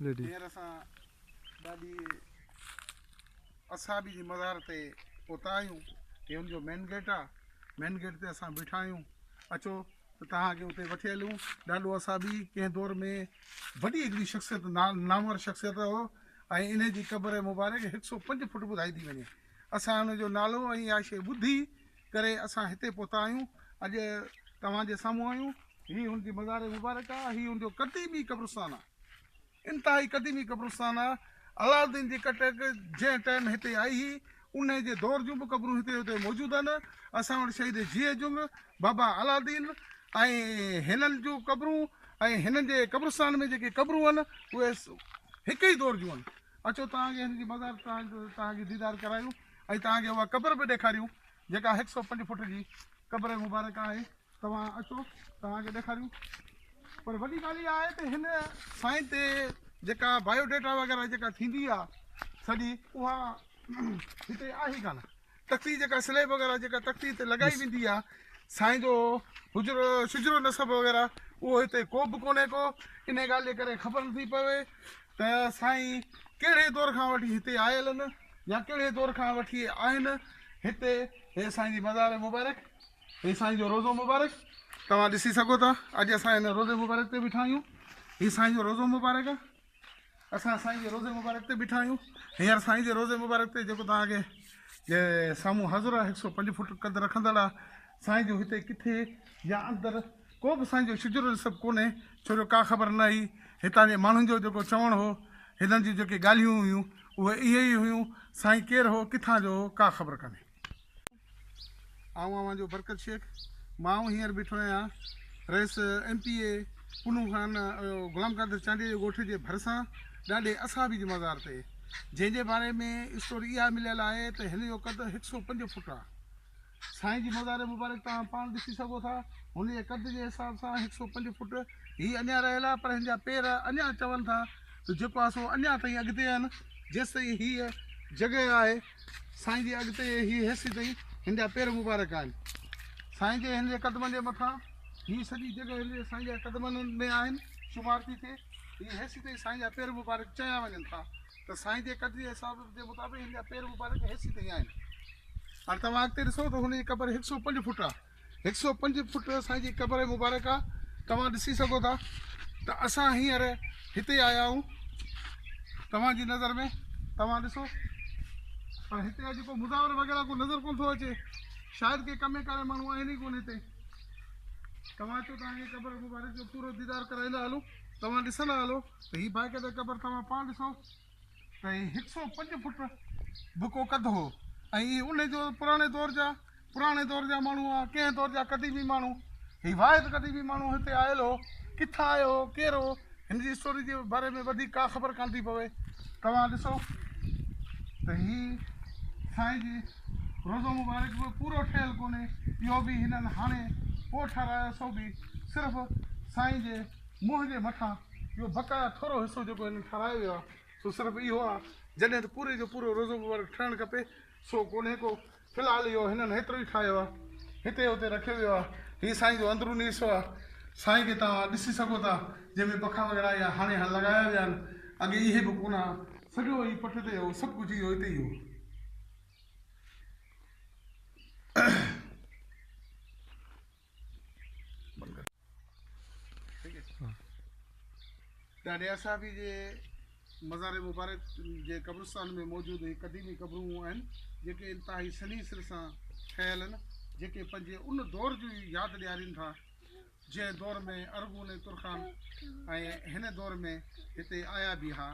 हींअर असां ॾाढी असाबी जी मज़ार ते पहुता आहियूं। हे हुनजो मेन गेट आहे। मेन गेट ते असां बीठा आहियूं। अचो त तव्हांखे उते वठी हलूं। ॾाढो असाबी कंहिं दौर में वॾी हिकिड़ी शख़्सियत नामवर शख़्सियत हो ऐं इन जी क़बर मुबारक 105 फुट ॿुधाई थी वञे। असां हुनजो नालो ऐं इहा शइ ॿुधी करे असां हिते पहुता आहियूं। अॼु तव्हांजे साम्हूं आहियूं। हीअ हुनजी मज़ार मुबारक आहे। हीअ हुनजो क़दीमी क़ब्रिस्तान आहे। इंतिहाई क़दीमी क़ब्रिस्तान आहे। अलाउद्दीन जी कटक जंहिं टाइम हिते आई हुई उन जे दौर जूं बि क़बरूं हिते हुते मौजूदु आहिनि। असां वटि शहीद जीअ जुंग बाबा अलाउद्दीन ऐं हिननि जूं क़बरूं ऐं हिननि जे क़ब्रिस्तान में जेके क़बरूं आहिनि उहे हिकु ई दौर जूं आहिनि। अचो तव्हांखे हिन जी मज़ार तव्हांखे दीदार करायूं ऐं तव्हांखे उहा क़बर बि ॾेखारियूं जेका 105 फुट जी क़बर मुबारक आहे। तव्हां अचो तव्हांखे ॾेखारियूं। पर वॾी ॻाल्हि इहा आहे त हिन साईं ते जेका बायोडेटा वग़ैरह जेका थींदी आहे सॼी उहा हिते आहे ई कान। तख़्ती जेका स्लेब वग़ैरह जेका तख़्ती ते लॻाई वेंदी आहे साईं जो हुजरो शुजरो नसब वग़ैरह उहो हिते को बि कोन्हे को। इन ॻाल्हि जे करे ख़बर नथी पवे त साईं कहिड़े दौर खां वठी हिते आयल आहिनि या कहिड़े दौर खां वठी आहिनि हिते। हे साईं जी मज़ार मुबारक, हे साईं जो रोज़ो मुबारक तव्हां ॾिसी सघो था। अॼु असां हिन रोज़े मुबारक ते बीठा आहियूं। हीअ साईं जो रोज़ो मुबारक आहे। असां साईं जे रोज़े मुबारक ते बीठा आहियूं। हींअर साईं जे रोज़े मुबारक ते जेको तव्हांखे जे साम्हूं हाज़ुर आहे 105 फुट कद रखंदड़ आहे। साईं जो हिते किथे या अंदरि को बि साईं जो शुजरो सभु कोन्हे छो जो का ख़बर न हुई। हितां जे माण्हुनि जो जेको चवणु हो हिननि जूं जेके ॻाल्हियूं हुयूं उहे इहे ई हुयूं। साईं केरु हो किथां जो हो का ख़बर कान्हे। आऊं जो बरकत शेख मां हींअर बीठो आहियां रईस MPA पुनू ख़ान ग़ुलाम क़ादिर चांडीअ जे ॻोठ जे भरिसां ॾाढे असाबी जी मज़ार ते जंहिंजे बारे में स्टोरी इहा मिलियल आहे त हिन जो क़द 105 फुट आहे। साईं जी मज़ार मुबारक तव्हां पाण ॾिसी सघो था। हुन जे क़द जे हिसाब सां 105 फुट हीअ अञा रहियल आहे पर हिन जा पेर अञा चवनि था त जेको आहे सो अञा ताईं अॻिते आहिनि। जेसि ताईं हीअ जॻह आहे साईं जे अॻिते हीअ हेसि ताईं हिन जा पेर मुबारक आहिनि। साईं जे हिन जे क़दमनि जे मथां हीअ सॼी जॻह हिन जे साईं जे क़दमनि में आहिनि शुमार थी थिए। हीअ हेसि ताईं साईं जा पेर मुबारक चया वञनि था त साईं जे क़द जे हिसाब जे मुताबिक़ हिन जा पेर मुबारक हेसि ताईं आहिनि। हाणे तव्हां अॻिते ॾिसो त हुनजी क़बर 105 फुट आहे। 105 फुट साईं जी क़बर मुबारक आहे। तव्हां ॾिसी सघो था त असां हींअर हिते आया आहियूं तव्हांजी नज़र में। तव्हां ॾिसो पर हिते अॼु को मुज़ावर वग़ैरह को नज़र कोन थो अचे। शायदि के कमे कारे माण्हू आहिनि ई कोन हिते। तव्हां अचो तव्हांखे क़बर मुबारक जो पूरो दीदार कराईंदा हलो। तव्हां ॾिसंदा हलो त हीअ बाक़ाइदा क़बर तव्हां पाण ॾिसो त हीअ 105 फुट बि को कद हो ऐं इहे उन जो पुराणे दौर जा माण्हू आहे कंहिं दौर जा क़दीमी माण्हू। हीअ वाहिद क़दीमी माण्हू हिते आयल हो किथां आयो हो केरु हो हिन जी स्टोरी जे बारे में वधीक का ख़बर कान थी पवे। तव्हां ॾिसो त हीअ साईं जी रोज़ो मुबारक बि पूरो ठहियलु कोन्हे। इहो बि हिननि हाणे पोइ ठारायो सो बि सिर्फ़ु साईं जे मुंहं जे मथां इहो बक़ाया थोरो हिसो जेको हिननि ठारायो वियो आहे सो सिर्फ़ु इहो आहे। जॾहिं त पूरे जो पूरो रोज़ो मुबारक ठहणु खपे सो कोन्हे को। फ़िलहालु इहो हिननि हेतिरो ई ठाहियो आहे हिते हुते रखियो वियो आहे। हीअ साईं जो अंदरूनी हिसो आहे। साईं खे तव्हां ॾिसी सघो था जंहिंमें पखा वग़ैरह या हाणे लॻाया विया आहिनि। अॻे इहे बि कोन सॼो ई पठ ते हो सभु कुझु इहो हिते ई हो। ॾाढे असाबी जे मज़ार मुबारक जे क़ब्रिस्तान में मौजूदु क़दीमी क़बरूं आहिनि जेके इंतिहाई सनी सिर सां ठहियल आहिनि जेके पंहिंजे उन दौर जूं यादि ॾियारीनि था जंहिं दौर में अरगून ऐं तुर्खान ऐं हिन दौर में हिते आया बि हुआ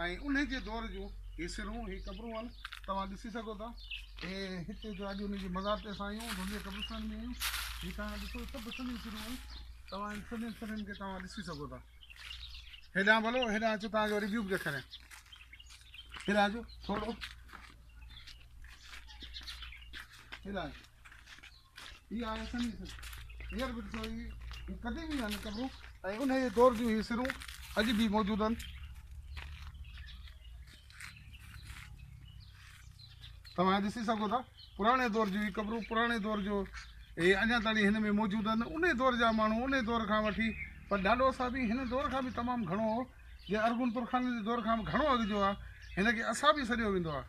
ऐं उन जे दौर जूं हीअ सिरूं हीअ क़बरूं आहिनि। तव्हां ॾिसी सघो था हे हिते जो अॼु हुनजी मज़ार ते असां आहियूं हुनजे क़ब्रिस्तान में आहियूं। हीअ तव्हां ॾिसो सभु सनी सिरूं आहिनि। तव्हां सभिनी सभिनीनि खे तव्हां ॾिसी सघो था। हेॾां भलो हेॾां अचो तव्हांजो रिव्यू बि ॾेखारियां। हेॾां अचो थोरो हेॾां हीअ आहे सनी सिर। हींअर बि ॾिसो हीअ क़दीमी आहिनि क़बरूं ऐं उन जे दौर जूं हीअ सिरूं अॼु बि मौजूदु आहिनि। तव्हां ॾिसी सघो था पुराणे दौर जूं हीअ क़बरूं पुराणे दौर जो हे अञा ताईं हिन में मौजूदु आहिनि। उन दौर जा माण्हू उन दौर खां वठी पर ॾाढो असां बि हिन दौर खां बि तमामु घणो जे अरगुन तुरखाने जे दौर खां घणो अॻु जो आहे हिनखे असां बि सॾियो वेंदो आहे।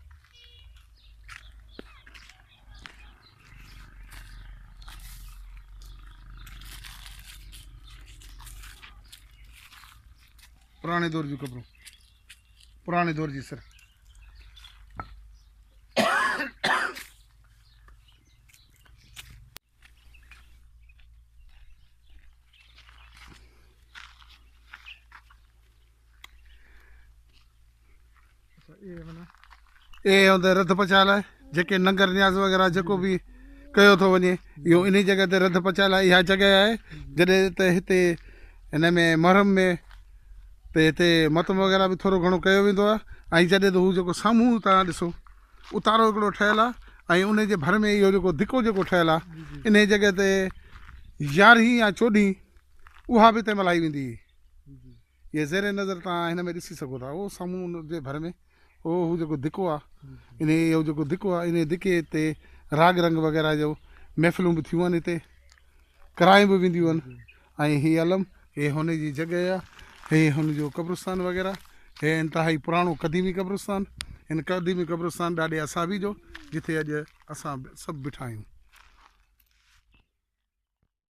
पुराणे दौर जूं क़बरूं, पुराणे दौर जी सिर। ये हुंदे रध पचाइल आहे, जेके नंगर न्याज़ वग़ैरह जेको बि कयो थो वञे इहो इन जॻह ते रध पचाइल आहे। इहा जॻह आहे जॾहिं त हिते हिन में महरम में त हिते मतम वग़ैरह बि थोरो घणो कयो वेंदो आहे। ऐं जॾहिं त हू जेको साम्हूं तव्हां ॾिसो उतारो हिकिड़ो ठहियलु आहे ऐं उन जे भर में इहो जेको धिको जेको ठहियलु आहे इन जॻह ते 11हीं या 14हीं उहा बि तंहिं महिल आई वेंदी हुई। इहे ज़ेर नज़र तव्हां हिन में ॾिसी सघो था, उहो साम्हूं उन जे भर में उहो हू जेको धिको आहे इन इहो जेको धिको आहे इन धिके ते राग रंग वग़ैरह जो महफ़िलूं बि थियूं आहिनि, हिते करायूं बि वेंदियूं आहिनि। ऐं हीअ अलम हे हुन जी जॻह आहे, हे हुनजो क़ब्रस्तान वग़ैरह, हे इंतिहाई पुराणो क़दीमी क़ब्रस्तान। हिन क़दीमी क़ब्रस्तान ॾाढे असाबी जो जिथे अॼु असां सभु बीठा आहियूं।